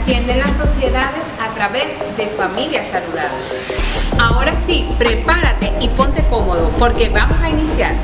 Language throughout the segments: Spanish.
trascienden las sociedades a través de familias saludables. Ahora sí, prepárate y ponte cómodo porque vamos a iniciar.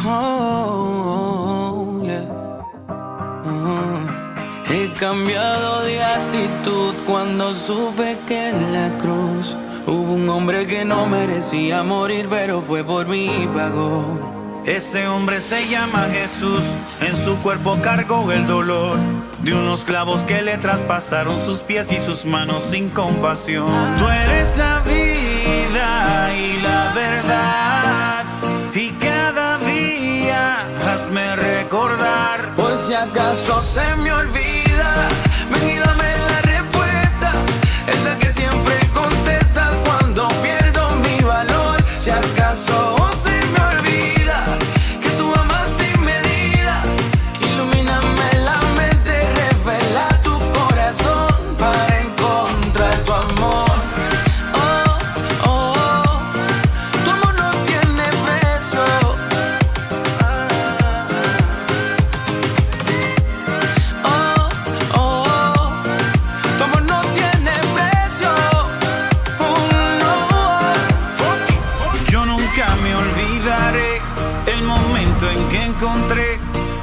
Oh, yeah. He cambiado de actitud cuando supe que en la cruz hubo un hombre que no merecía morir, pero fue por mí y pagó. Ese hombre se llama Jesús, en su cuerpo cargó el dolor de unos clavos que le traspasaron sus pies y sus manos sin compasión. Tú eres la vida y la verdad, y cada día hazme recordar. Por si acaso se me olvida, ven y dame la respuesta, esa que siempre contestas cuando pierdo mi valor. Si acaso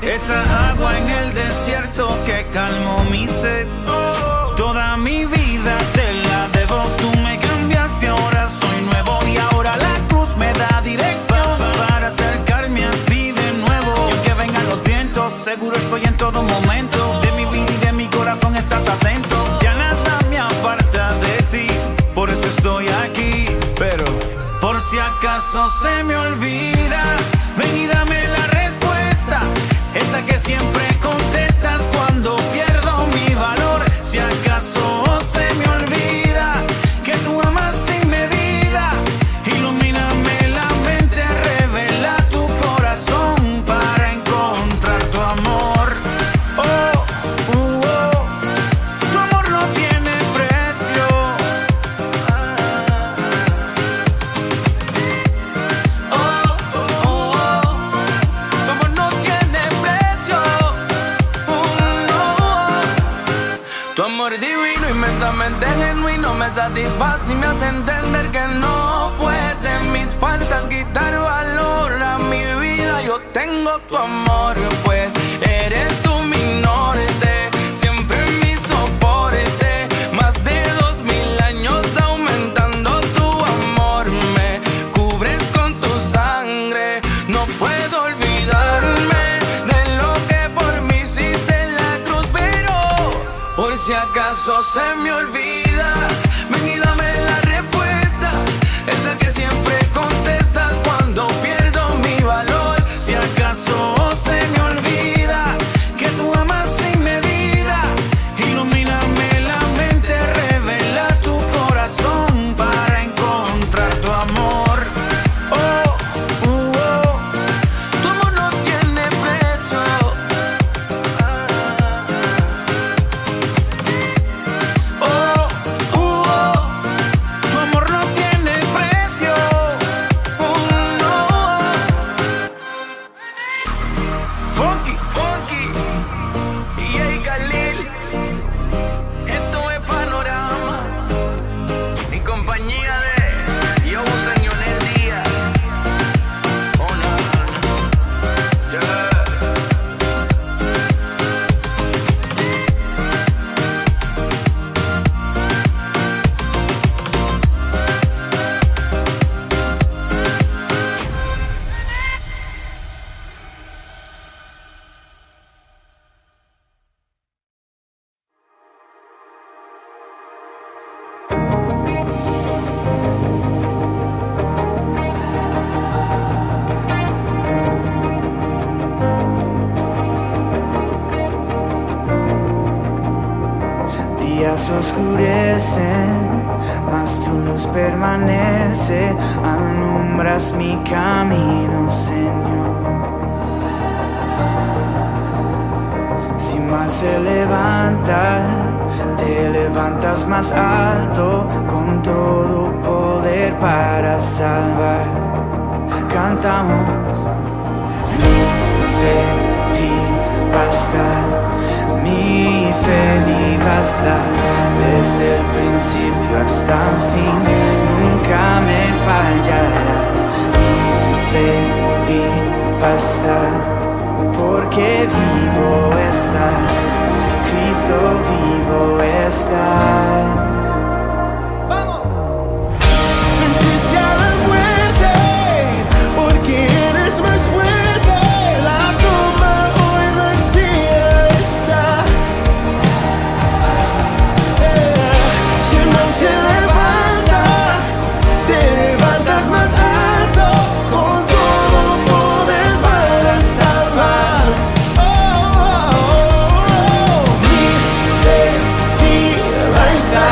esa agua en el desierto que calmó mi sed. Toda mi vida te la debo, tú me cambiaste, ahora soy nuevo y ahora la cruz me da dirección para acercarme a ti de nuevo. Y aunque vengan los vientos, seguro estoy en todo momento. De mi vida y de mi corazón estás atento. Ya nada me aparta de ti, por eso estoy aquí. Pero por si acaso se me olvida, ven y dame la respuesta, esa que siempre contestas cuando pierdo mi valor. Si acaso se me olvida que tú amas sin medida, ilumíname la mente, revela satisface y me hace entender que no pueden mis faltas quitar valor a mi vida. Yo tengo tu amor, pues eres tú mi norte, siempre mi soporte. Más de 2000 años aumentando tu amor, me cubres con tu sangre. No puedo olvidarme de lo que por mí hiciste en la cruz, pero por si acaso se me olvida, ven y dame la respuesta, esa que siempre contestas cuando pierdo mi valor. Si acaso se me olvida que tú amas sin medida, ilumíname la mente, revela tu corazón para encontrar tu amor. Oh, oh. Tu amor no tiene precio. Oh, tu amor no tiene precio. No. Funky. Y hey, Khalil, esto es Panorama, en compañía de Yo Señor el Día. Oh, no. Yeah. Días oscurecen, mas tu luz permanece, alumbras mi camino, Señor. Si mal se levanta, te levantas más alto, con todo poder para salvar. Cantamos, mi fe viva está, mi fe viva está, desde el principio hasta el fin, nunca me fallarás. Mi fe viva está, porque vivo estás, Cristo vivo estás. Venciste a la muerte, porque eres más fuerte. La tumba hoy vacía está. Si el mal se levanta, te levantas más alto, con todo poder para salvar. Mi fe viva está.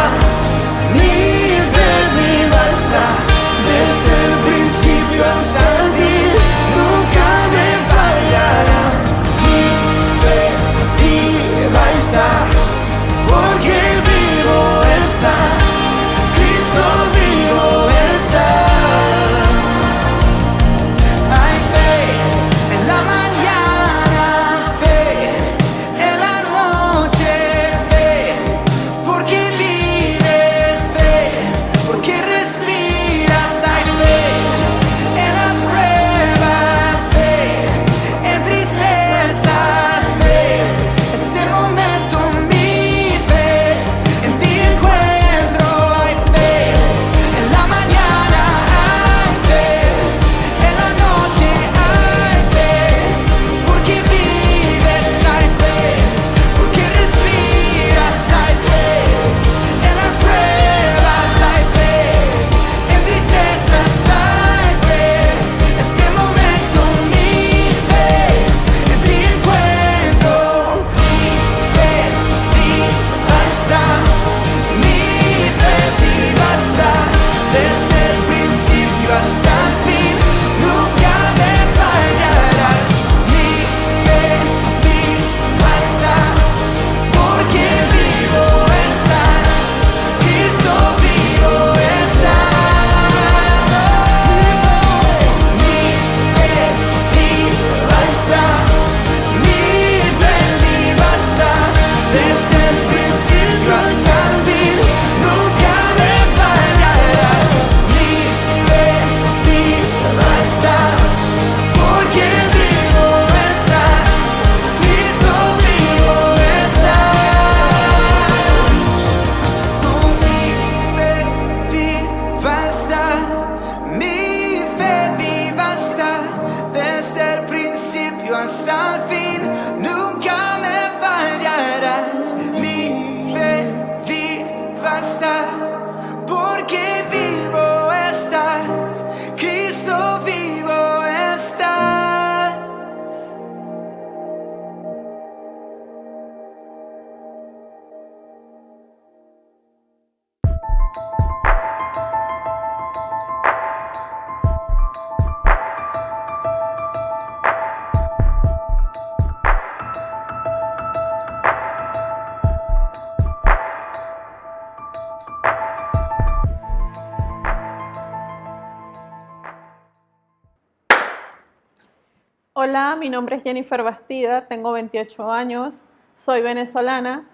Hola, mi nombre es Jennifer Bastida, tengo 28 años, soy venezolana.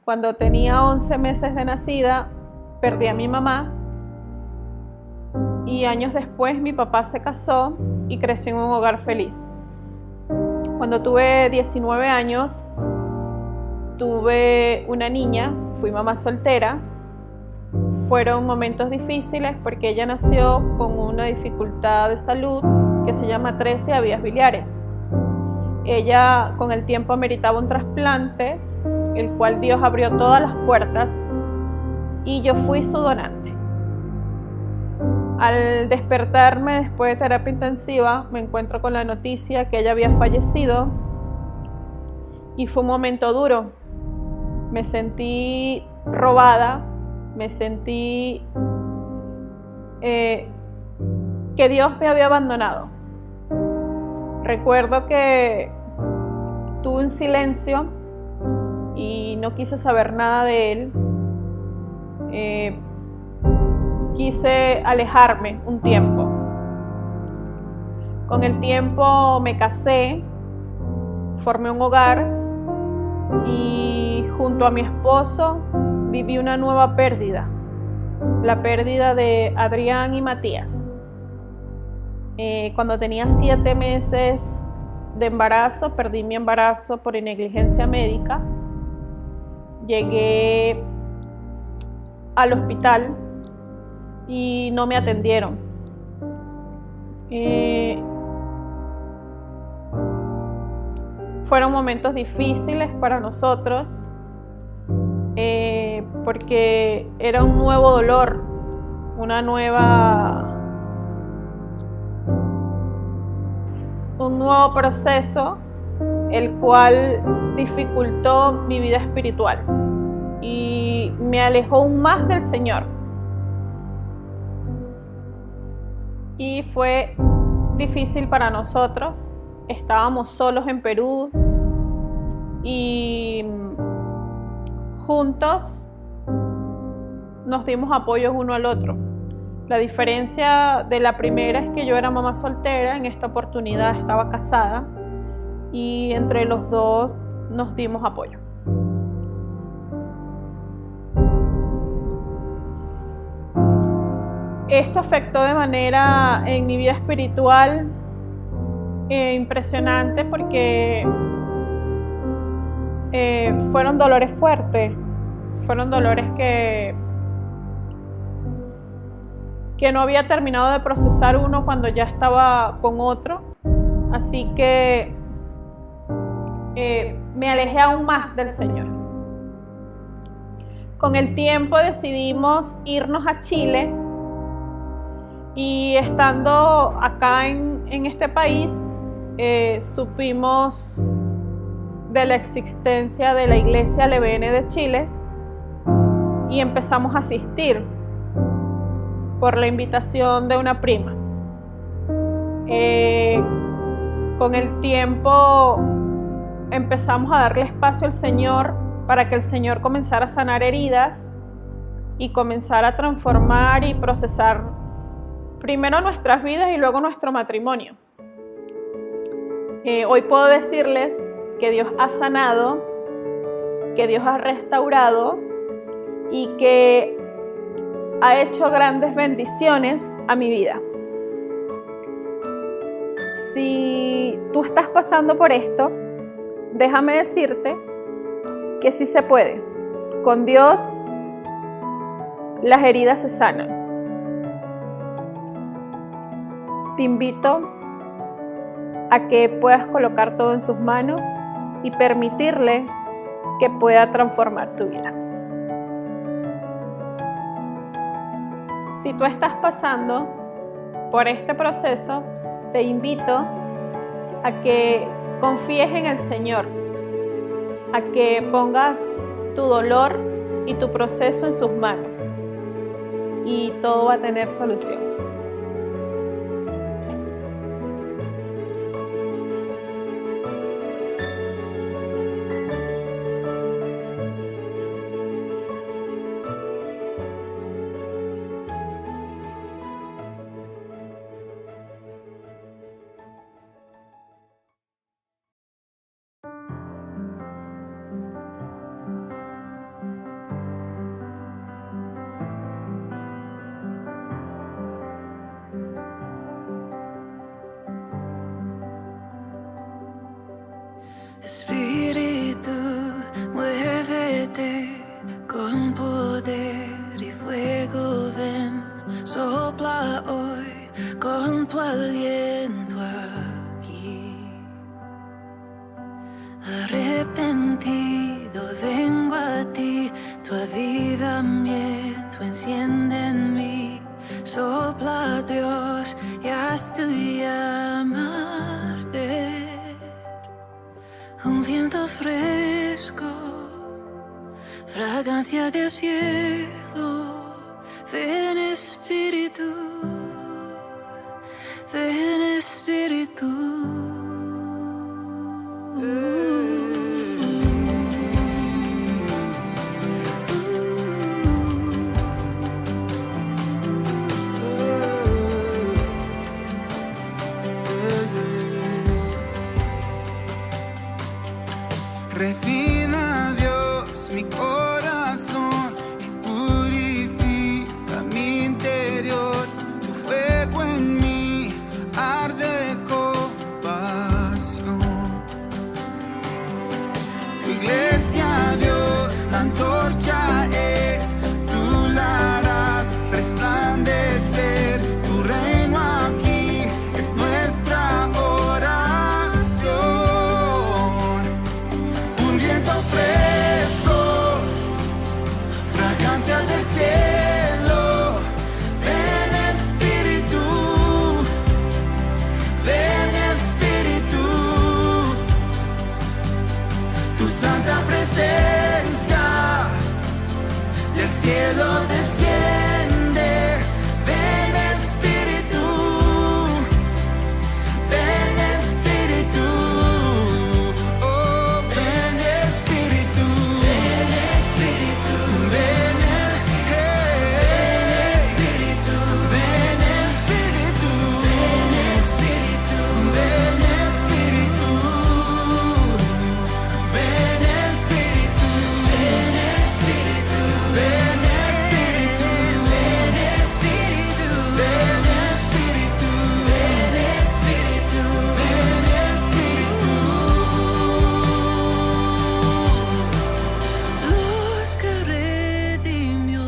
Cuando tenía 11 meses de nacida, perdí a mi mamá y años después mi papá se casó y creció en un hogar feliz. Cuando tuve 19 años, tuve una niña, fui mamá soltera. Fueron momentos difíciles porque ella nació con una dificultad de salud que se llama atresia vías biliares. Ella con el tiempo ameritaba un trasplante, el cual Dios abrió todas las puertas y yo fui su donante. Al despertarme después de terapia intensiva, me encuentro con la noticia que ella había fallecido y fue un momento duro. Me sentí robada, me sentí que Dios me había abandonado. Recuerdo que tuve un silencio y no quise saber nada de él. Quise alejarme un tiempo. Con el tiempo me casé, formé un hogar y junto a mi esposo viví una nueva pérdida, la pérdida de Adrián y Matías. Cuando tenía 7 meses de embarazo, perdí mi embarazo por negligencia médica. Llegué al hospital y no me atendieron. Fueron momentos difíciles para nosotros porque era un nuevo dolor, un nuevo proceso, el cual dificultó mi vida espiritual y me alejó aún más del Señor. Y fue difícil para nosotros. Estábamos solos en Perú y juntos nos dimos apoyo uno al otro. La diferencia de la primera es que yo era mamá soltera, en esta oportunidad estaba casada y entre los dos nos dimos apoyo. Esto afectó de manera en mi vida espiritual impresionante porque fueron dolores fuertes, fueron dolores que no había terminado de procesar uno cuando ya estaba con otro, así que me alejé aún más del Señor. Con el tiempo decidimos irnos a Chile y estando acá en este país supimos de la existencia de la Iglesia LBN de Chile y empezamos a asistir por la invitación de una prima. Con el tiempo empezamos a darle espacio al Señor para que el Señor comenzara a sanar heridas y comenzara a transformar y procesar primero nuestras vidas y luego nuestro matrimonio. Hoy puedo decirles que Dios ha sanado, que Dios ha restaurado y que ha hecho grandes bendiciones a mi vida. Si tú estás pasando por esto, déjame decirte que sí se puede. Con Dios las heridas se sanan. Te invito a que puedas colocar todo en sus manos y permitirle que pueda transformar tu vida. Si tú estás pasando por este proceso, te invito a que confíes en el Señor, a que pongas tu dolor y tu proceso en sus manos y todo va a tener solución. Espíritu, muévete con poder y fuego, ven, sopla hoy con tu aliento aquí. Arrepentido vengo a ti, tu avivamiento enciende en mí. Sopla Dios y haz tu llama arder. Un viento fresco, fragancia del cielo. Ven Espíritu, ven Espíritu. Refina, Dios, mi corazón y purifica mi interior. Tu fuego en mí arde con pasión. Tu iglesia, Dios, la antorcha es, tú la harás resplandecer. Tu reino aquí es nuestra oración. Un viento fresco, fragancia del cielo. Ven Espíritu, ven Espíritu. Tu santa presencia del cielo desciende. Ven Espíritu, ven Espíritu. Oh, ven Espíritu, ven Espíritu, ven Espíritu, ven Espíritu, ven Espíritu, ven Espíritu, ven Espíritu, ven Espíritu, ven Espíritu, ven Espíritu, ven Espíritu, ven Espíritu, ven Espíritu. Luz que redimió,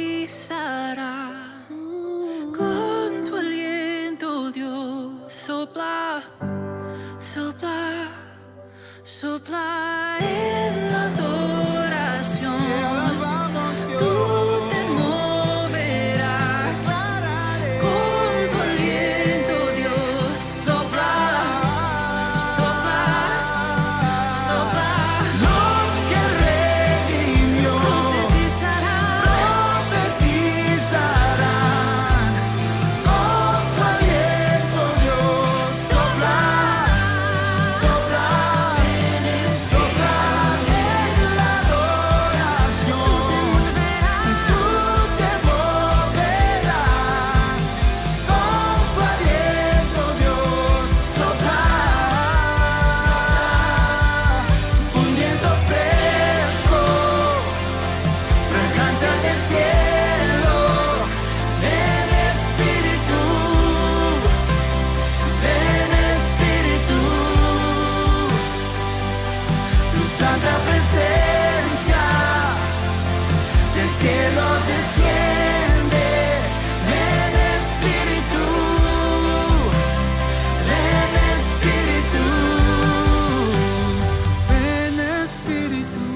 profetizará. Con tu aliento, Dios, sopla, sopla, sopla en la adoración. Te alabamos, Tú Dios. te moverás. Con tu aliento, Dios, sopla, sopla, sopla. Luz que redimió, Profetizará. profetizarán. Con tu aliento, Dios, sopla, sopla, sopla en la adoración. Tú te moverás. Con tu aliento, Dios, sopla. Un viento fresco, fragancia del cielo. Ven Espíritu, ven Espíritu. Tu santa presencia del cielo desciende. Ven Espíritu, ven Espíritu, ven Espíritu.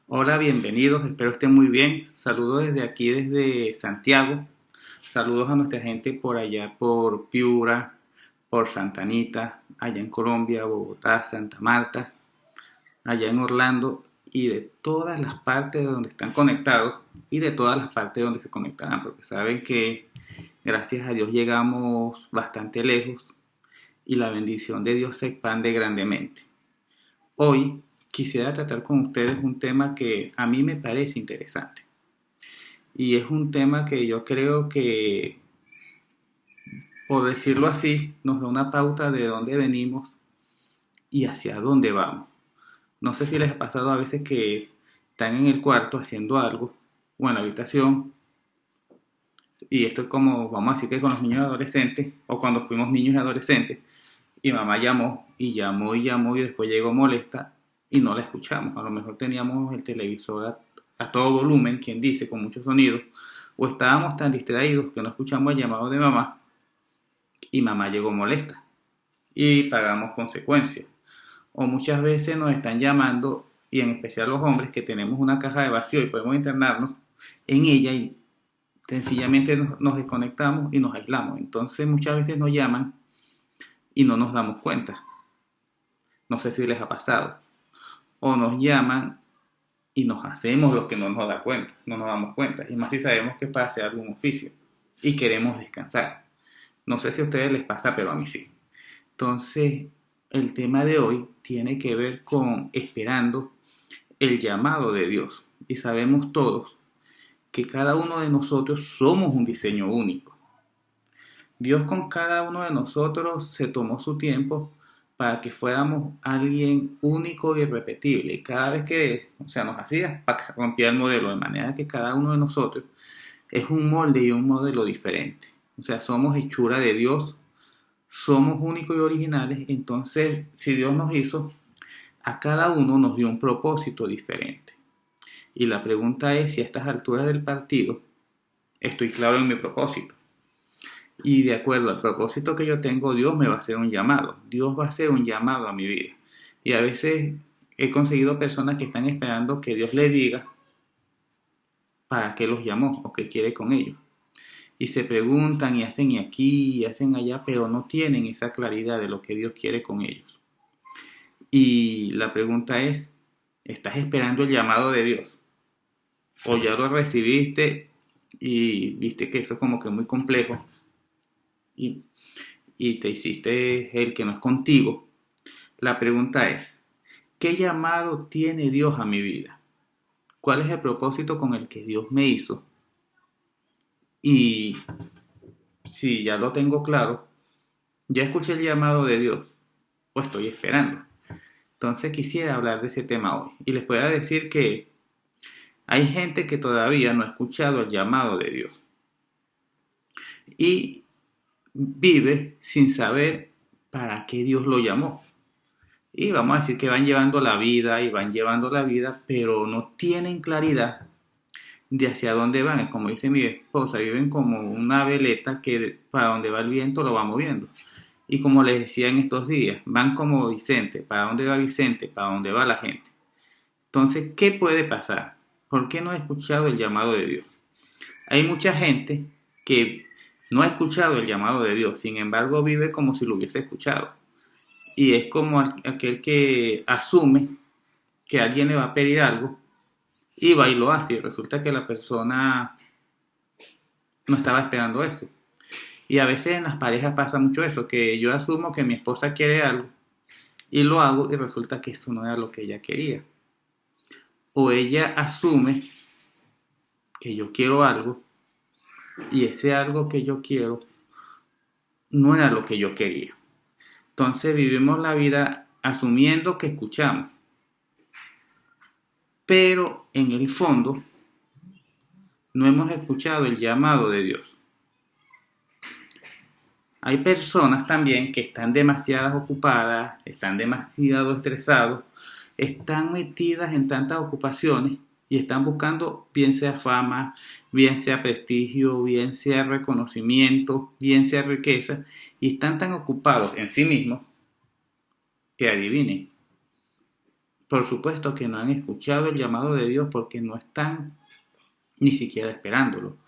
Hola, bienvenidos, espero estén muy bien. Saludos desde aquí, desde Santiago. Saludos a nuestra gente por allá, por Piura, por Santa Anita, allá en Colombia, Bogotá, Santa Marta, allá en Orlando y de todas las partes de donde están conectados y de todas las partes donde se conectarán, porque saben que gracias a Dios llegamos bastante lejos y la bendición de Dios se expande grandemente. Hoy quisiera tratar con ustedes un tema que a mí me parece interesante. Y es un tema que yo creo que, por decirlo así, nos da una pauta de dónde venimos y hacia dónde vamos. No sé si les ha pasado a veces que están en el cuarto haciendo algo o en la habitación. Y esto es como, vamos a decir que con los niños y adolescentes, o cuando fuimos niños y adolescentes, y mamá llamó, y llamó, y llamó, y después llegó molesta, y no la escuchamos. A lo mejor teníamos el televisor a todo volumen, quien dice, con mucho sonido, o estábamos tan distraídos que no escuchamos el llamado de mamá, y mamá llegó molesta, y pagamos consecuencias. O muchas veces nos están llamando, y en especial los hombres, que tenemos una caja de vacío y podemos internarnos en ella, y sencillamente nos desconectamos y nos aislamos. Entonces muchas veces nos llaman y no nos damos cuenta. No sé si les ha pasado. O nos llaman y nos hacemos lo que no nos da cuenta, no nos damos cuenta. Y más si sabemos que es para hacer algún oficio y queremos descansar. No sé si a ustedes les pasa, pero a mí sí. Entonces, el tema de hoy tiene que ver con esperando el llamado de Dios. Y sabemos todos que cada uno de nosotros somos un diseño único. Dios con cada uno de nosotros se tomó su tiempo para que fuéramos alguien único e irrepetible. Y cada vez que, nos hacía, rompía el modelo, de manera que cada uno de nosotros es un molde y un modelo diferente. Somos hechura de Dios, somos únicos y originales. Entonces, si Dios nos hizo, a cada uno nos dio un propósito diferente. Y la pregunta es si a estas alturas del partido estoy claro en mi propósito. Y de acuerdo al propósito que yo tengo, Dios me va a hacer un llamado. Dios va a hacer un llamado a mi vida. Y a veces he conseguido personas que están esperando que Dios les diga para qué los llamó o qué quiere con ellos. Y se preguntan y hacen aquí y hacen allá, pero no tienen esa claridad de lo que Dios quiere con ellos. Y la pregunta es, ¿estás esperando el llamado de Dios? ¿O ya lo recibiste y viste que eso es como que muy complejo y te hiciste el que no es contigo? La pregunta es, ¿qué llamado tiene Dios a mi vida? ¿Cuál es el propósito con el que Dios me hizo? Y si ya lo tengo claro, ya escuché el llamado de Dios, o estoy esperando. Entonces quisiera hablar de ese tema hoy. Y les puedo decir que hay gente que todavía no ha escuchado el llamado de Dios. Y vive sin saber para qué Dios lo llamó. Y vamos a decir que van llevando la vida, pero no tienen claridad de hacia dónde van. Es como dice mi esposa, viven como una veleta que para donde va el viento lo va moviendo. Y como les decía en estos días, van como Vicente, para dónde va Vicente, para dónde va la gente. Entonces, ¿qué puede pasar? ¿Por qué no he escuchado el llamado de Dios? Hay mucha gente que no ha escuchado el llamado de Dios, sin embargo vive como si lo hubiese escuchado. Y es como aquel que asume que alguien le va a pedir algo y va y lo hace, y resulta que la persona no estaba esperando eso. Y a veces en las parejas pasa mucho eso, que yo asumo que mi esposa quiere algo y lo hago y resulta que eso no era lo que ella quería. O ella asume que yo quiero algo y ese algo que yo quiero no era lo que yo quería. Entonces vivimos la vida asumiendo que escuchamos, pero en el fondo no hemos escuchado el llamado de Dios. Hay personas también que están demasiado ocupadas, están demasiado estresados, están metidas en tantas ocupaciones y están buscando bien sea fama, bien sea prestigio, bien sea reconocimiento, bien sea riqueza, y están tan ocupados en sí mismos que adivinen. Por supuesto que no han escuchado el llamado de Dios porque no están ni siquiera esperándolo.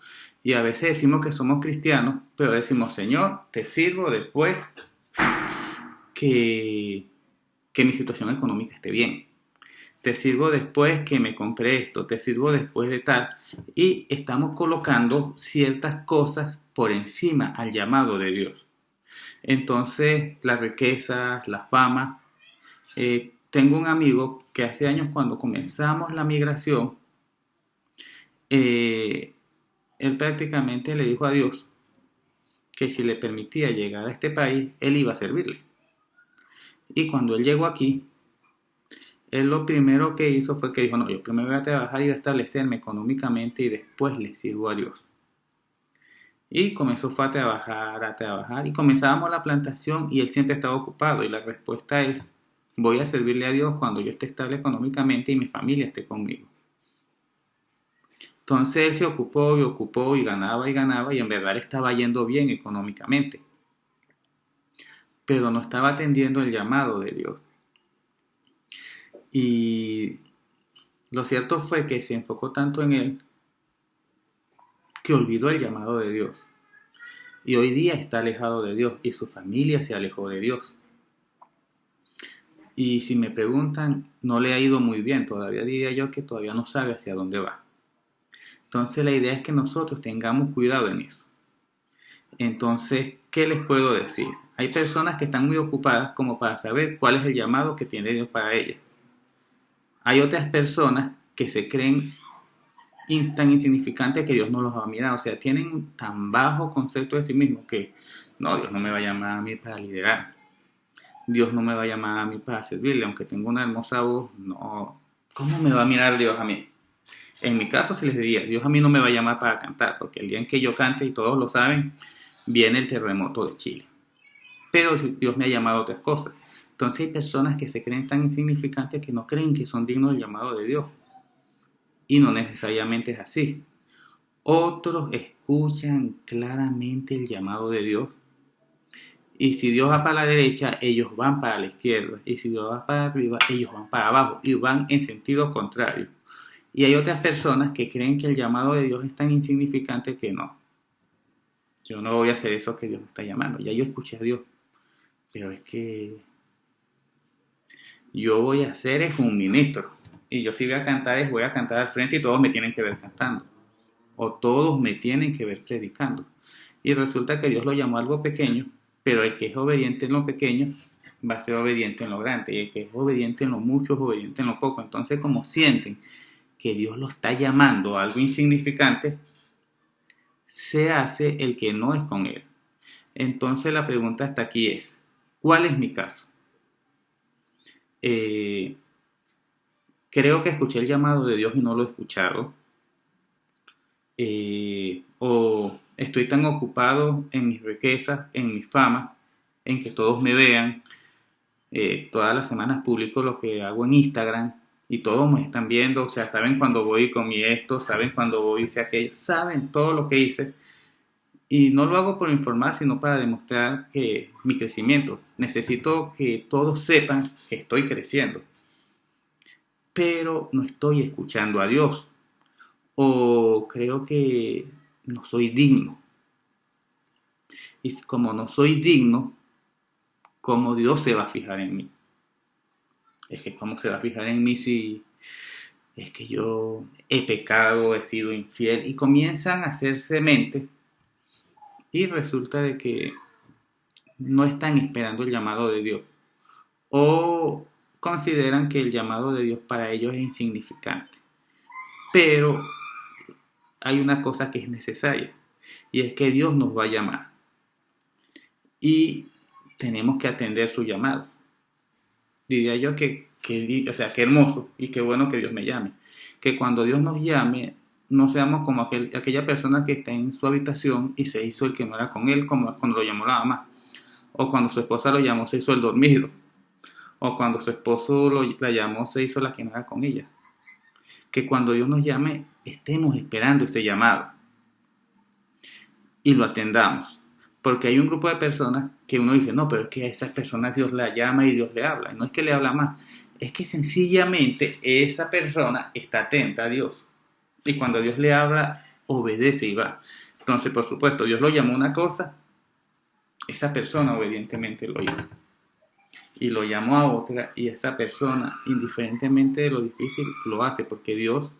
Y a veces decimos que somos cristianos, pero decimos, Señor, te sirvo después que mi situación económica esté bien. Te sirvo después que me compré esto, te sirvo después de tal. Y estamos colocando ciertas cosas por encima al llamado de Dios. Entonces, las riquezas, la fama. Tengo un amigo que hace años cuando comenzamos la migración, él prácticamente le dijo a Dios que si le permitía llegar a este país, él iba a servirle. Y cuando él llegó aquí, Él lo primero que hizo fue que dijo, no, yo primero voy a trabajar y voy a establecerme económicamente y después le sirvo a Dios. Y comenzó fue a trabajar y comenzábamos la plantación y él siempre estaba ocupado y la respuesta es, voy a servirle a Dios cuando yo esté estable económicamente y mi familia esté conmigo. Entonces él se ocupó y ganaba y en verdad le estaba yendo bien económicamente, pero no estaba atendiendo el llamado de Dios. Y lo cierto fue que se enfocó tanto en él que olvidó el llamado de Dios. Y hoy día está alejado de Dios y su familia se alejó de Dios. Y si me preguntan, no le ha ido muy bien. Todavía diría yo que todavía no sabe hacia dónde va. Entonces la idea es que nosotros tengamos cuidado en eso. Entonces, ¿qué les puedo decir? Hay personas que están muy ocupadas como para saber cuál es el llamado que tiene Dios para ellas. Hay otras personas que se creen tan insignificantes que Dios no los va a mirar. O sea, tienen tan bajo concepto de sí mismos que no, Dios no me va a llamar a mí para liderar. Dios no me va a llamar a mí para servirle, aunque tengo una hermosa voz. No, ¿cómo me va a mirar Dios a mí? En mi caso, se les diría, Dios a mí no me va a llamar para cantar, porque el día en que yo cante, y todos lo saben, viene el terremoto de Chile. Pero Dios me ha llamado a otras cosas. Entonces hay personas que se creen tan insignificantes que no creen que son dignos del llamado de Dios. Y no necesariamente es así. Otros escuchan claramente el llamado de Dios. Y si Dios va para la derecha, ellos van para la izquierda. Y si Dios va para arriba, ellos van para abajo. Y van en sentido contrario. Y hay otras personas que creen que el llamado de Dios es tan insignificante que no. Yo no voy a hacer eso que Dios me está llamando. Ya yo escuché a Dios. Pero es que yo voy a ser es un ministro. Y yo si voy a cantar, voy a cantar al frente y todos me tienen que ver cantando. O todos me tienen que ver predicando. Y resulta que Dios lo llamó a algo pequeño, pero el que es obediente en lo pequeño va a ser obediente en lo grande. Y el que es obediente en lo mucho es obediente en lo poco. Entonces, como sienten que Dios lo está llamando a algo insignificante, se hace el que no es con Él. Entonces la pregunta hasta aquí es, ¿cuál es mi caso? Creo que escuché el llamado de Dios y no lo he escuchado. O estoy tan ocupado en mis riquezas, en mi fama, en que todos me vean. Todas las semanas publico lo que hago en Instagram y todos me están viendo. O sea, saben cuando voy con mi esto, saben cuando voy hice aquello, saben todo lo que hice. Y no lo hago por informar, sino para demostrar que mi crecimiento. Necesito que todos sepan que estoy creciendo. Pero no estoy escuchando a Dios. O creo que no soy digno. Y como no soy digno, ¿cómo Dios se va a fijar en mí? Es que ¿cómo se va a fijar en mí si es que yo he pecado, he sido infiel? Y comienzan a hacerse mente. Y resulta de que no están esperando el llamado de Dios. O consideran que el llamado de Dios para ellos es insignificante. Pero hay una cosa que es necesaria. Y es que Dios nos va a llamar. Y tenemos que atender su llamado. Diría yo que qué hermoso y qué bueno que Dios me llame. Que cuando Dios nos llame, no seamos como aquella persona que está en su habitación y se hizo el que no era con él, como cuando lo llamó la mamá. O cuando su esposa lo llamó, se hizo el dormido. O cuando su esposo la llamó, se hizo la que no era con ella. Que cuando Dios nos llame, estemos esperando ese llamado. Y lo atendamos. Porque hay un grupo de personas que uno dice, no, pero es que a esas personas Dios la llama y Dios le habla. Y no es que le habla más. Es que sencillamente esa persona está atenta a Dios. Y cuando Dios le habla, obedece y va. Entonces, por supuesto, Dios lo llamó una cosa, esa persona obedientemente lo hizo. Y lo llamó a otra, y esa persona, indiferentemente de lo difícil, lo hace, porque Dios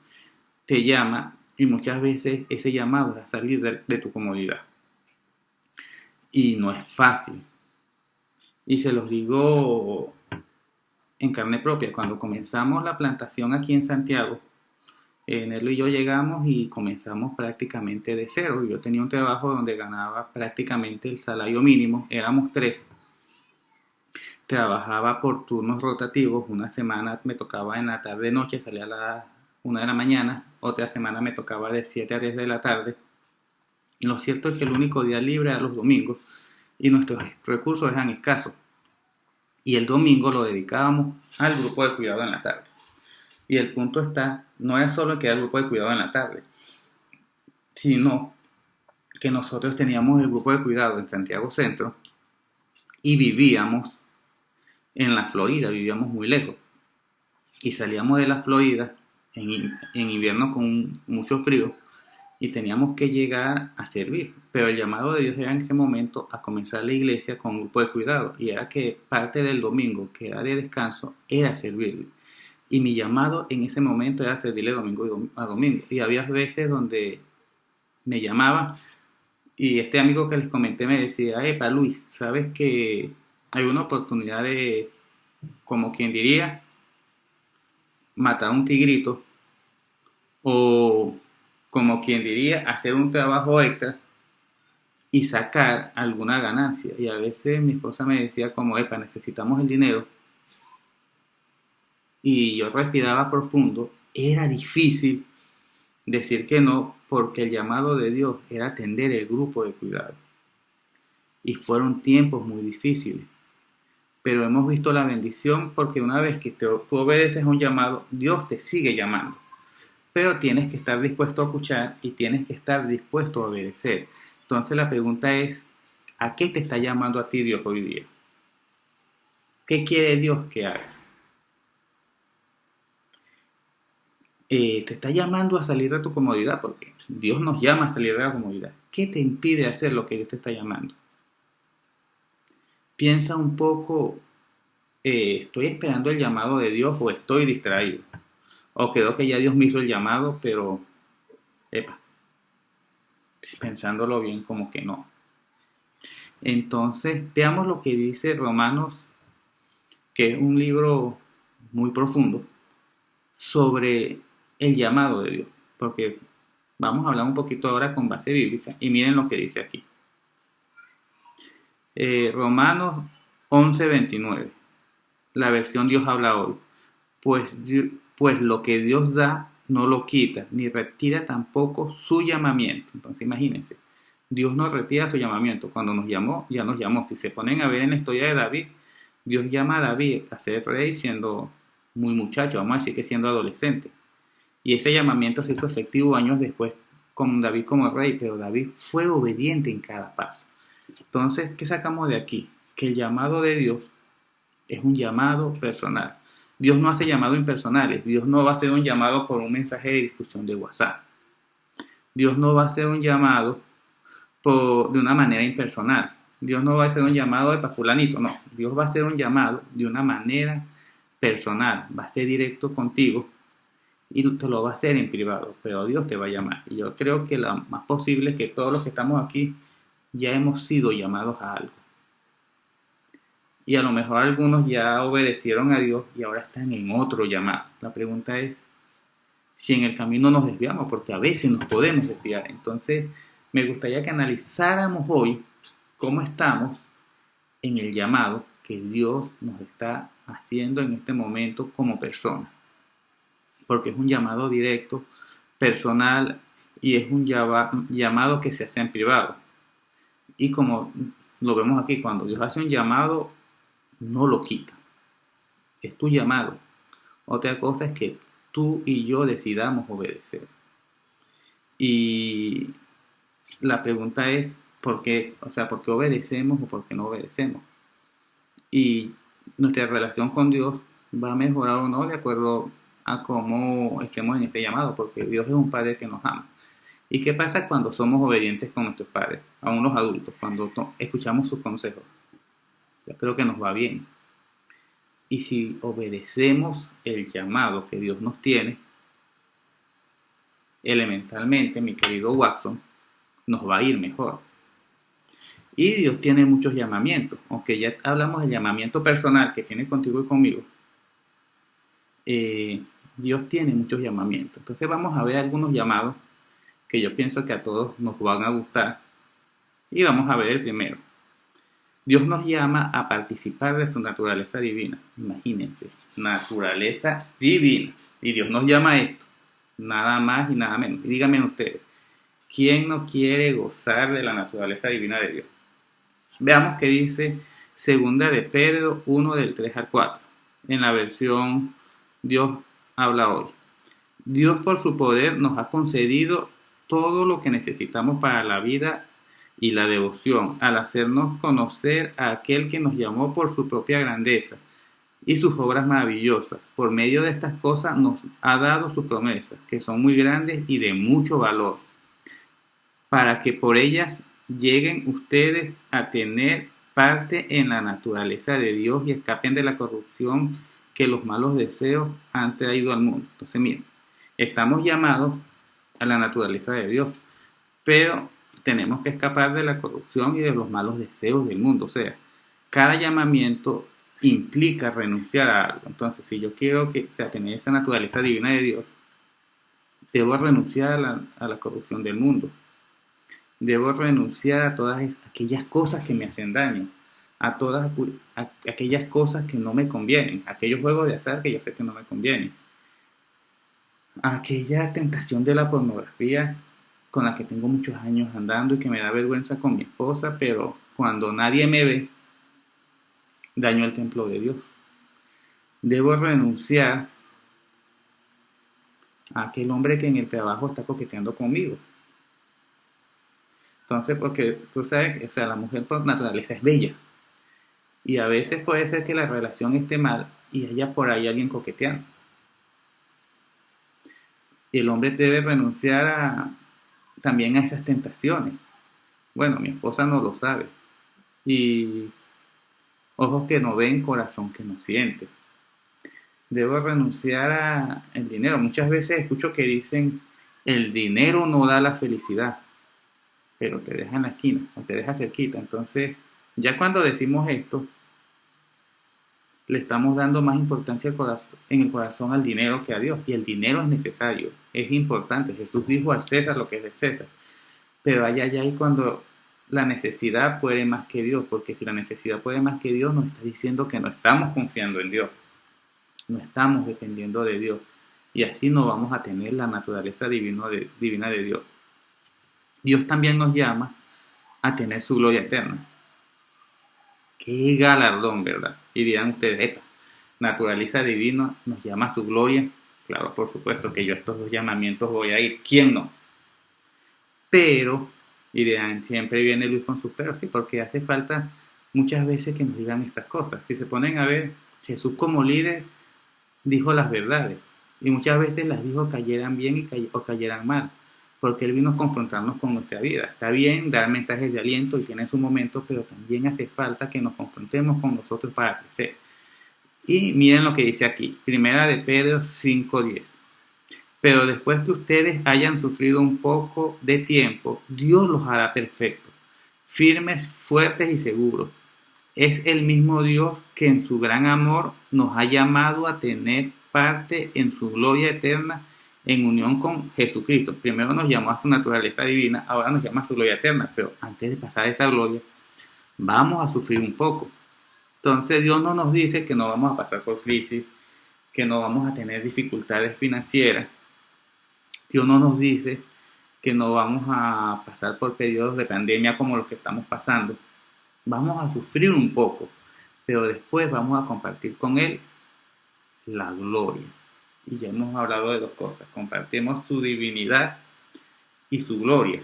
te llama, y muchas veces ese llamado es a salir de tu comodidad. Y no es fácil. Y se los digo en carne propia. Cuando comenzamos la plantación aquí en Santiago, Nerlo y yo llegamos y comenzamos prácticamente de cero. Yo tenía un trabajo donde ganaba prácticamente el salario mínimo, éramos 3. trabajaba por turnos rotativos. Una semana me tocaba en la tarde-noche, salía a las 1 de la mañana, otra semana me tocaba de 7 a 3 de la tarde. Lo cierto es que el único día libre era los domingos y nuestros recursos eran escasos. Y el domingo lo dedicábamos al grupo de cuidado en la tarde. Y el punto está, no era solo que era el grupo de cuidado en la tarde, sino que nosotros teníamos el grupo de cuidado en Santiago Centro y vivíamos en la Florida, vivíamos muy lejos. Y salíamos de la Florida en invierno con mucho frío y teníamos que llegar a servir. Pero el llamado de Dios era en ese momento a comenzar la iglesia con un grupo de cuidado. Y era que parte del domingo, que era de descanso, era servirle. Y mi llamado en ese momento era servirle domingo a domingo. Y había veces donde me llamaban y este amigo que les comenté me decía, epa Luis, ¿sabes que hay una oportunidad de, como quien diría, matar un tigrito? O como quien diría, hacer un trabajo extra y sacar alguna ganancia. Y a veces mi esposa me decía como, epa, necesitamos el dinero. Y yo respiraba profundo. Era difícil decir que no, porque el llamado de Dios era atender el grupo de cuidado. Y fueron tiempos muy difíciles. Pero hemos visto la bendición porque una vez que tú obedeces a un llamado, Dios te sigue llamando. Pero tienes que estar dispuesto a escuchar y tienes que estar dispuesto a obedecer. Entonces la pregunta es, ¿a qué te está llamando a ti Dios hoy día? ¿Qué quiere Dios que hagas? Te está llamando a salir de tu comodidad, porque Dios nos llama a salir de la comodidad. ¿Qué te impide hacer lo que Dios te está llamando? Piensa un poco, ¿estoy esperando el llamado de Dios o estoy distraído? O creo que ya Dios me hizo el llamado, pero, pensándolo bien, como que no. Entonces, veamos lo que dice Romanos, que es un libro muy profundo, sobre el llamado de Dios. Porque vamos a hablar un poquito ahora con base bíblica, y miren lo que dice aquí. Romanos 11:29, la versión Dios habla hoy. Pues lo que Dios da no lo quita, ni retira tampoco su llamamiento. Entonces imagínense, Dios no retira su llamamiento. Cuando nos llamó, ya nos llamó. Si se ponen a ver en la historia de David, Dios llama a David a ser rey siendo muy muchacho, vamos a decir que siendo adolescente. Y ese llamamiento se hizo efectivo años después con David como rey, pero David fue obediente en cada paso. Entonces, ¿qué sacamos de aquí? Que el llamado de Dios es un llamado personal. Dios no hace llamados impersonales. Dios no va a hacer un llamado por un mensaje de discusión de WhatsApp. Dios no va a hacer un llamado de una manera impersonal. Dios no va a hacer un llamado de para fulanito. No, Dios va a hacer un llamado de una manera personal. Va a ser directo contigo y te lo va a hacer en privado, pero Dios te va a llamar. Y yo creo que lo más posible es que todos los que estamos aquí ya hemos sido llamados a algo. Y a lo mejor algunos ya obedecieron a Dios y ahora están en otro llamado. La pregunta es si en el camino nos desviamos, porque a veces nos podemos desviar. Entonces, me gustaría que analizáramos hoy cómo estamos en el llamado que Dios nos está haciendo en este momento como persona. Porque es un llamado directo, personal, y es un llamado que se hace en privado. Y como lo vemos aquí, cuando Dios hace un llamado, no lo quita. Es tu llamado. Otra cosa es que tú y yo decidamos obedecer. Y la pregunta es, ¿por qué? O sea, ¿por qué obedecemos o por qué no obedecemos? Y nuestra relación con Dios va a mejorar o no de acuerdo a cómo estemos en este llamado, porque Dios es un Padre que nos ama. ¿Y qué pasa cuando somos obedientes con nuestros padres, aún los adultos, cuando escuchamos sus consejos? Yo creo que nos va bien. Y si obedecemos el llamado que Dios nos tiene, elementalmente, mi querido Watson, nos va a ir mejor. Y Dios tiene muchos llamamientos, aunque ya hablamos del llamamiento personal que tiene contigo y conmigo. Dios tiene muchos llamamientos. Entonces vamos a ver algunos llamados que yo pienso que a todos nos van a gustar. Y vamos a ver el primero. Dios nos llama a participar de su naturaleza divina. Imagínense, naturaleza divina. Y Dios nos llama a esto, nada más y nada menos. Y díganme ustedes, ¿quién no quiere gozar de la naturaleza divina de Dios? Veamos qué dice Segunda de Pedro 1 del 3 al 4. En la versión Dios habla hoy. Dios por su poder nos ha concedido todo lo que necesitamos para la vida y la devoción, al hacernos conocer a aquel que nos llamó por su propia grandeza y sus obras maravillosas. Por medio de estas cosas nos ha dado sus promesas, que son muy grandes y de mucho valor, para que por ellas lleguen ustedes a tener parte en la naturaleza de Dios y escapen de la corrupción que los malos deseos han traído al mundo. Entonces, miren, estamos llamados a la naturaleza de Dios, pero tenemos que escapar de la corrupción y de los malos deseos del mundo. O sea, cada llamamiento implica renunciar a algo. Entonces, si yo quiero tener esa naturaleza divina de Dios, debo renunciar a la corrupción del mundo. Debo renunciar a todas aquellas cosas que me hacen daño, a todas aquellas cosas que no me convienen, aquellos juegos de azar que yo sé que no me convienen, a aquella tentación de la pornografía con la que tengo muchos años andando y que me da vergüenza con mi esposa, pero cuando nadie me ve, daño el templo de Dios. Debo renunciar a aquel hombre que en el trabajo está coqueteando conmigo. Entonces, porque tú sabes, o sea, la mujer por naturaleza es bella. Y a veces puede ser que la relación esté mal y haya por ahí alguien coqueteando. Y el hombre debe renunciar también a esas tentaciones. Bueno, mi esposa no lo sabe. Y ojos que no ven, corazón que no siente. Debo renunciar al dinero. Muchas veces escucho que dicen, el dinero no da la felicidad, pero te deja en la esquina o te deja cerquita. Entonces, ya cuando decimos esto, le estamos dando más importancia en el corazón al dinero que a Dios. Y el dinero es necesario, es importante. Jesús dijo al César lo que es del César. Pero allá hay cuando la necesidad puede más que Dios, porque si la necesidad puede más que Dios, nos está diciendo que no estamos confiando en Dios, no estamos dependiendo de Dios. Y así no vamos a tener la naturaleza divina de Dios. Dios también nos llama a tener su gloria eterna. Qué galardón, ¿verdad? Y dirán ustedes, naturaleza divina nos llama a su gloria. Claro, por supuesto que yo a estos dos llamamientos voy a ir. ¿Quién no? Pero, y dirán, siempre viene Luis con sus peros, sí, porque hace falta muchas veces que nos digan estas cosas. Si se ponen a ver, Jesús como líder dijo las verdades. Y muchas veces las dijo cayeran bien o cayeran mal, porque Él vino a confrontarnos con nuestra vida. Está bien dar mensajes de aliento y tiene su momento, pero también hace falta que nos confrontemos con nosotros para crecer. Y miren lo que dice aquí, Primera de Pedro 5:10. Pero después que ustedes hayan sufrido un poco de tiempo, Dios los hará perfectos, firmes, fuertes y seguros. Es el mismo Dios que en su gran amor nos ha llamado a tener parte en su gloria eterna en unión con Jesucristo. Primero nos llamó a su naturaleza divina, ahora nos llama a su gloria eterna, pero antes de pasar a esa gloria, vamos a sufrir un poco. Entonces Dios no nos dice que no vamos a pasar por crisis, que no vamos a tener dificultades financieras. Dios no nos dice que no vamos a pasar por periodos de pandemia como los que estamos pasando. Vamos a sufrir un poco, pero después vamos a compartir con Él la gloria. Y ya hemos hablado de dos cosas. Compartimos su divinidad y su gloria.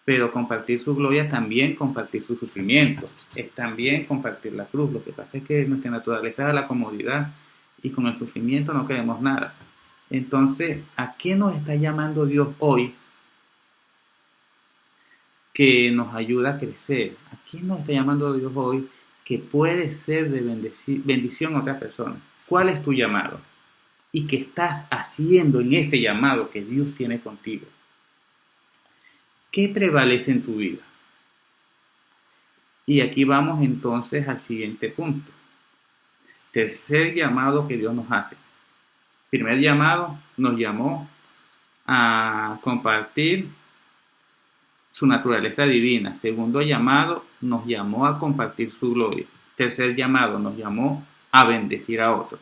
Pero compartir su gloria también compartir su sufrimiento. Es también compartir la cruz. Lo que pasa es que nuestra naturaleza es la comodidad y con el sufrimiento no queremos nada. Entonces, ¿a qué nos está llamando Dios hoy que nos ayuda a crecer? ¿A qué nos está llamando Dios hoy que puede ser de bendición a otras personas? ¿Cuál es tu llamado? ¿Y qué estás haciendo en ese llamado que Dios tiene contigo? ¿Qué prevalece en tu vida? Y aquí vamos entonces al siguiente punto. Tercer llamado que Dios nos hace. Primer llamado, nos llamó a compartir su naturaleza divina. Segundo llamado, nos llamó a compartir su gloria. Tercer llamado, nos llamó a bendecir a otros.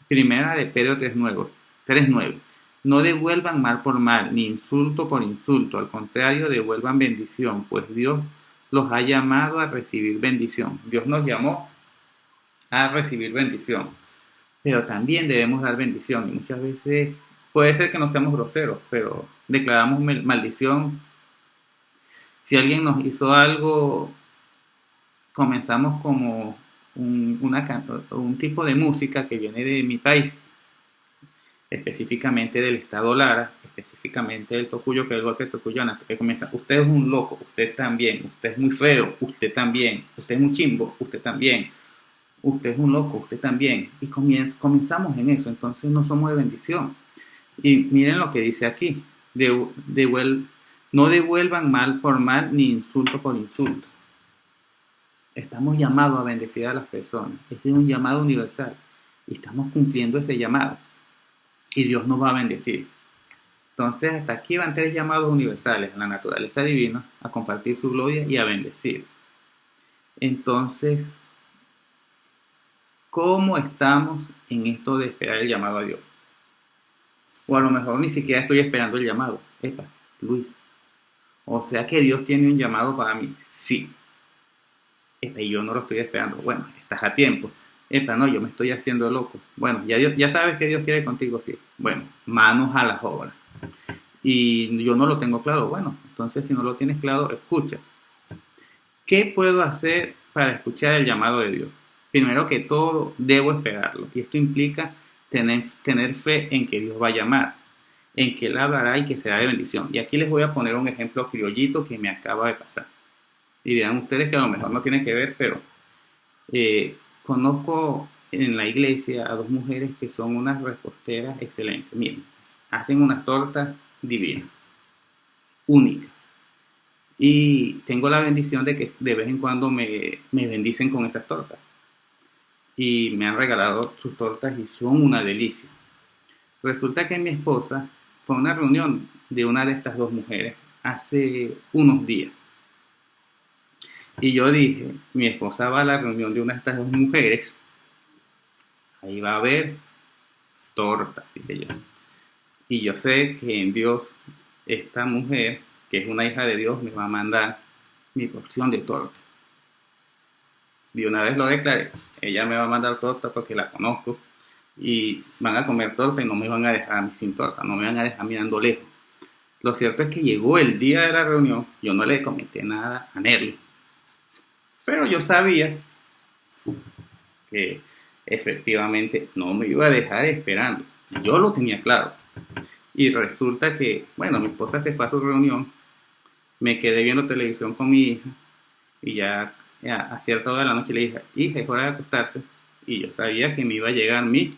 Primera de Pedro 3:9. No devuelvan mal por mal, ni insulto por insulto. Al contrario, devuelvan bendición, pues Dios los ha llamado a recibir bendición. Dios nos llamó a recibir bendición, pero también debemos dar bendición. Y muchas veces puede ser que no seamos groseros, pero declaramos maldición. Si alguien nos hizo algo, comenzamos como un tipo de música que viene de mi país, específicamente del estado Lara, específicamente del Tocuyo, que es el golpe tocuyana, que comienza: usted es un loco, usted también, usted es muy feo, usted también, usted es un chimbo, usted también, usted es un loco, usted también. Y comenzamos en eso, entonces no somos de bendición. Y miren lo que dice aquí: no devuelvan mal por mal, ni insulto por insulto. Estamos llamados a bendecir a las personas. Este es un llamado universal y estamos cumpliendo ese llamado. Y Dios nos va a bendecir. Entonces, hasta aquí van 3 llamados universales: a la naturaleza divina, a compartir su gloria y a bendecir. Entonces, ¿cómo estamos en esto de esperar el llamado a Dios? O a lo mejor ni siquiera estoy esperando el llamado. Epa, Luis. O sea que Dios tiene un llamado para mí. Sí. Epa, y yo no lo estoy esperando. Bueno, estás a tiempo. Epa, no, yo me estoy haciendo loco. Bueno, ya sabes que Dios quiere contigo, sí. Bueno, manos a las obras. Y yo no lo tengo claro. Bueno, entonces si no lo tienes claro, escucha. ¿Qué puedo hacer para escuchar el llamado de Dios? Primero que todo, debo esperarlo. Y esto implica tener fe en que Dios va a llamar, en que Él hablará y que será de bendición. Y aquí les voy a poner un ejemplo criollito que me acaba de pasar. Y dirán ustedes que a lo mejor no tiene que ver, pero conozco en la iglesia a 2 mujeres que son unas reposteras excelentes. Miren, hacen unas tortas divinas, únicas. Y tengo la bendición de que de vez en cuando me bendicen con esas tortas. Y me han regalado sus tortas y son una delicia. Resulta que mi esposa fue a una reunión de una de estas 2 mujeres hace unos días. Y yo dije: mi esposa va a la reunión de una de estas 2 mujeres, ahí va a haber tortas, dije yo. Y yo sé que en Dios, esta mujer, que es una hija de Dios, me va a mandar mi porción de torta. De una vez lo declaré: ella me va a mandar torta porque la conozco, y van a comer torta y no me van a dejar a mí sin torta, no me van a dejar mirando lejos. Lo cierto es que llegó el día de la reunión, yo no le comenté nada a Nelly, pero yo sabía que efectivamente no me iba a dejar esperando. Yo lo tenía claro. Y resulta que, bueno, mi esposa se fue a su reunión, me quedé viendo televisión con mi hija, y ya a cierta hora de la noche le dije: hija, es hora de acostarse. Y yo sabía que me iba a llegar mi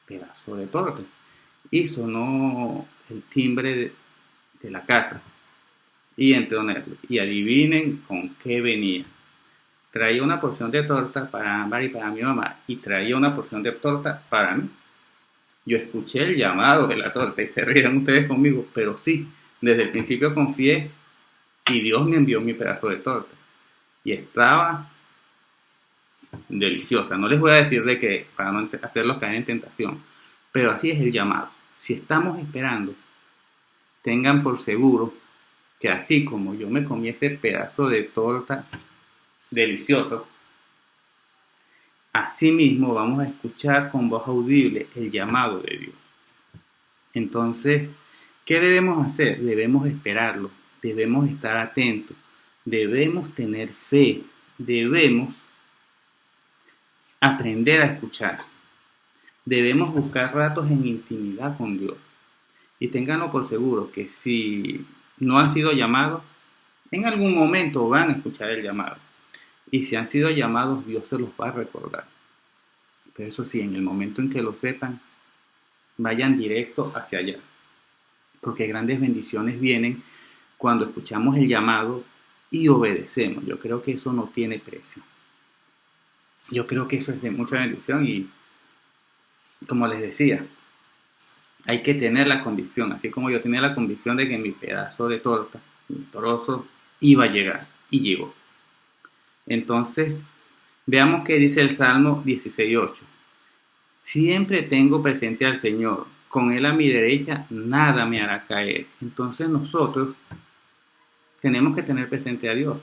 pedazo de torta. Y sonó el timbre de la casa. Y entró Nelly. Y adivinen con qué venía. Traía una porción de torta para Ámbar y para mi mamá, y traía una porción de torta para mí. Yo escuché el llamado de la torta y se rieron ustedes conmigo, pero sí, desde el principio confié y Dios me envió mi pedazo de torta. Y estaba deliciosa. No les voy a decir de qué, para no hacerlos caer en tentación, pero así es el llamado. Si estamos esperando, tengan por seguro que así como yo me comí ese pedazo de torta delicioso, así mismo vamos a escuchar con voz audible el llamado de Dios. Entonces, ¿qué debemos hacer? Debemos esperarlo, debemos estar atentos, debemos tener fe, debemos aprender a escuchar, debemos buscar ratos en intimidad con Dios. Y ténganlo por seguro que si no han sido llamados, en algún momento van a escuchar el llamado. Y si han sido llamados, Dios se los va a recordar. Pero eso sí, en el momento en que lo sepan, vayan directo hacia allá. Porque grandes bendiciones vienen cuando escuchamos el llamado y obedecemos. Yo creo que eso no tiene precio. Yo creo que eso es de mucha bendición y, como les decía, hay que tener la convicción. Así como yo tenía la convicción de que mi pedazo de torta el trozo iba a llegar y llegó. Entonces, veamos qué dice el Salmo 16:8. Siempre tengo presente al Señor, con Él a mi derecha nada me hará caer. Entonces nosotros tenemos que tener presente a Dios.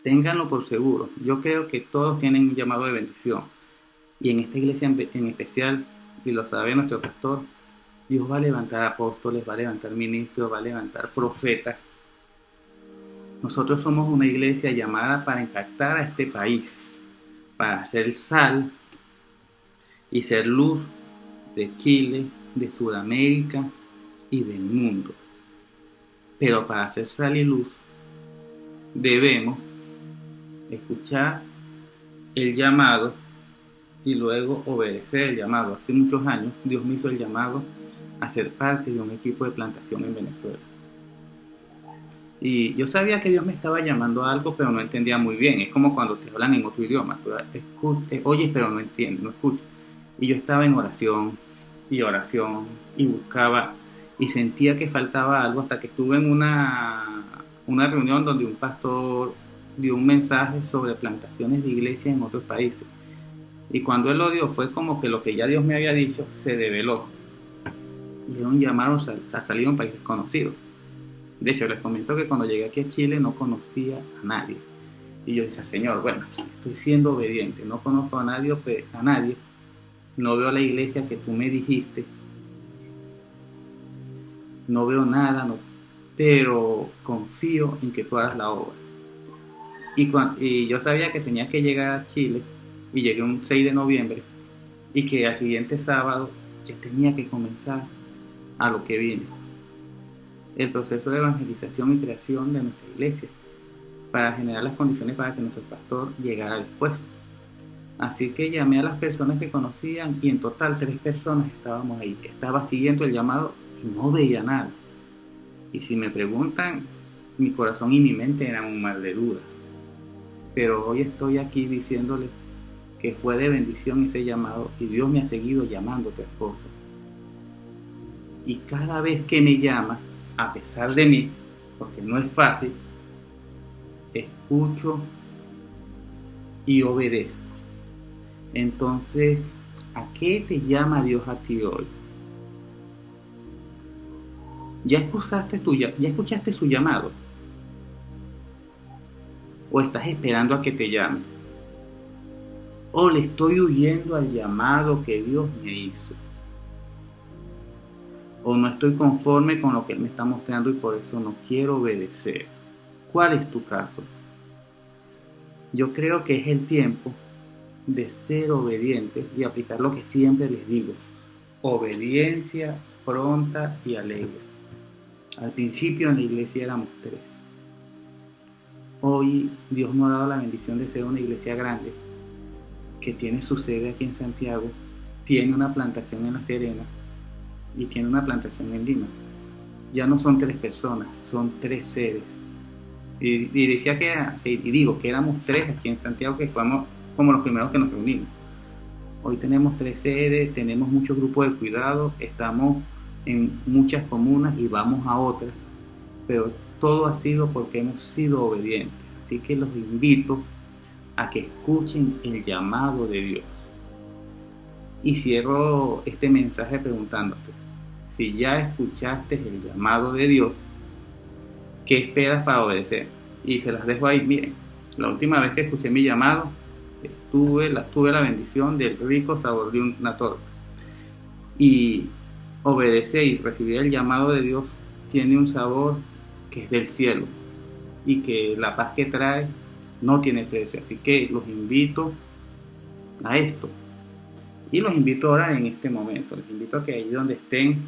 Ténganlo por seguro. Yo creo que todos tienen un llamado de bendición. Y en esta iglesia en especial, y lo sabe nuestro pastor, Dios va a levantar apóstoles, va a levantar ministros, va a levantar profetas. Nosotros somos una iglesia llamada para impactar a este país, para ser sal y ser luz de Chile, de Sudamérica y del mundo. Pero para ser sal y luz debemos escuchar el llamado y luego obedecer el llamado. Hace muchos años Dios me hizo el llamado a ser parte de un equipo de plantación en Venezuela. Y yo sabía que Dios me estaba llamando a algo, pero no entendía muy bien. Es como cuando te hablan en otro idioma. Tú oyes, pero no entiendes, no escuchas. Y yo estaba en oración y buscaba y sentía que faltaba algo hasta que estuve en una reunión donde un pastor dio un mensaje sobre plantaciones de iglesias en otros países. Y cuando él lo dio fue como que lo que ya Dios me había dicho se develó. Y era un llamado a salir a un país desconocido. De hecho, les comento que cuando llegué aquí a Chile no conocía a nadie. Y yo decía, Señor, bueno, estoy siendo obediente, no conozco a nadie, no veo la iglesia que tú me dijiste, no veo nada, pero confío en que tú hagas la obra. Y yo sabía que tenía que llegar a Chile, y llegué un 6 de noviembre, y que al siguiente sábado ya tenía que comenzar a lo que viene. El proceso de evangelización y creación de nuestra iglesia, para generar las condiciones para que nuestro pastor llegara después. Así que llamé a las personas que conocían y en total 3 personas estábamos ahí. Estaba siguiendo el llamado y no veía nada. Y si me preguntan, mi corazón y mi mente eran un mar de dudas. Pero hoy estoy aquí diciéndoles que fue de bendición ese llamado y Dios me ha seguido llamando a otras cosas. Y cada vez que me llama, a pesar de mí, porque no es fácil, escucho y obedezco. Entonces, ¿a qué te llama Dios a ti hoy? ¿Ya escuchaste su llamado? ¿O estás esperando a que te llame? ¿O le estoy huyendo al llamado que Dios me hizo? ¿O no estoy conforme con lo que Él me está mostrando y por eso no quiero obedecer? ¿Cuál es tu caso? Yo creo que es el tiempo de ser obedientes y aplicar lo que siempre les digo: obediencia pronta y alegre. Al principio en la iglesia éramos 3. Hoy Dios nos ha dado la bendición de ser una iglesia grande que tiene su sede aquí en Santiago, tiene una plantación en La Serena y tiene una plantación en Lima. Ya no son 3 personas, son 3 sedes. Y digo que éramos 3 aquí en Santiago, que fuimos como los primeros que nos reunimos. Hoy tenemos 3 sedes, tenemos muchos grupos de cuidado, estamos en muchas comunas y vamos a otras, pero todo ha sido porque hemos sido obedientes. Así que los invito a que escuchen el llamado de Dios. Y cierro este mensaje preguntándote: si ya escuchaste el llamado de Dios, ¿qué esperas para obedecer? Y se las dejo ahí. Miren, la última vez que escuché mi llamado, tuve la bendición del rico sabor de una torta. Y obedecer y recibir el llamado de Dios tiene un sabor que es del cielo y que la paz que trae no tiene precio. Así que los invito a esto. Y los invito ahora en este momento. Les invito a que allí donde estén,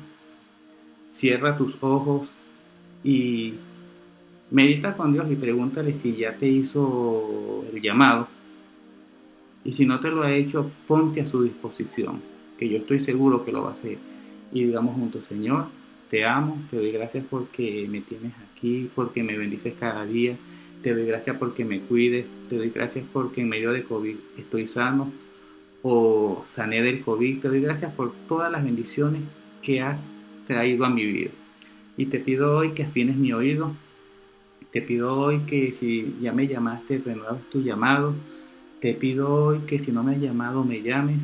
cierra tus ojos y medita con Dios y pregúntale si ya te hizo el llamado. Y si no te lo ha hecho, ponte a su disposición, que yo estoy seguro que lo va a hacer. Y digamos juntos: Señor, te amo, te doy gracias porque me tienes aquí, porque me bendices cada día. Te doy gracias porque me cuides, te doy gracias porque en medio de COVID estoy sano o sané del COVID. Te doy gracias por todas las bendiciones que has traído a mi vida. Y te pido hoy que afines mi oído Te pido hoy que si ya me llamaste, renueves tu llamado. Te pido hoy que si no me has llamado, me llames.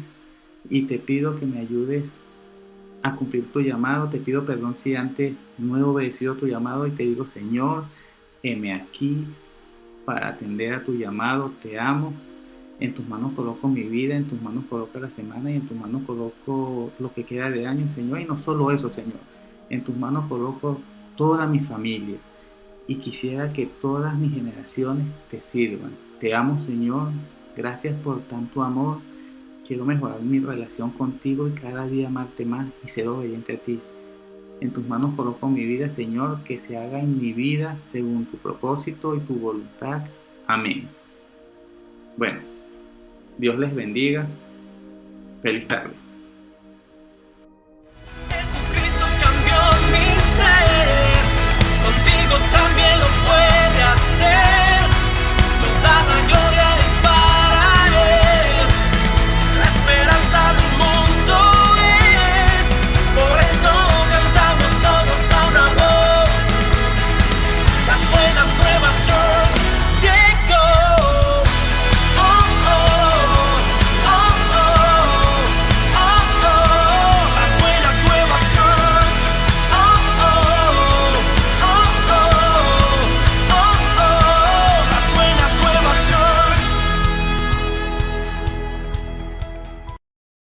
Y te pido que me ayudes a cumplir tu llamado. Te pido perdón si antes no he obedecido tu llamado y te digo, Señor, heme aquí para atender a tu llamado. Te amo. En tus manos coloco mi vida, en tus manos coloco la semana y en tus manos coloco lo que queda de año, Señor. Y no solo eso, Señor. En tus manos coloco toda mi familia. Y quisiera que todas mis generaciones te sirvan. Te amo, Señor. Gracias por tanto amor. Quiero mejorar mi relación contigo y cada día amarte más y ser obediente a ti. En tus manos coloco mi vida, Señor, que se haga en mi vida según tu propósito y tu voluntad. Amén. Bueno, Dios les bendiga. Feliz tarde.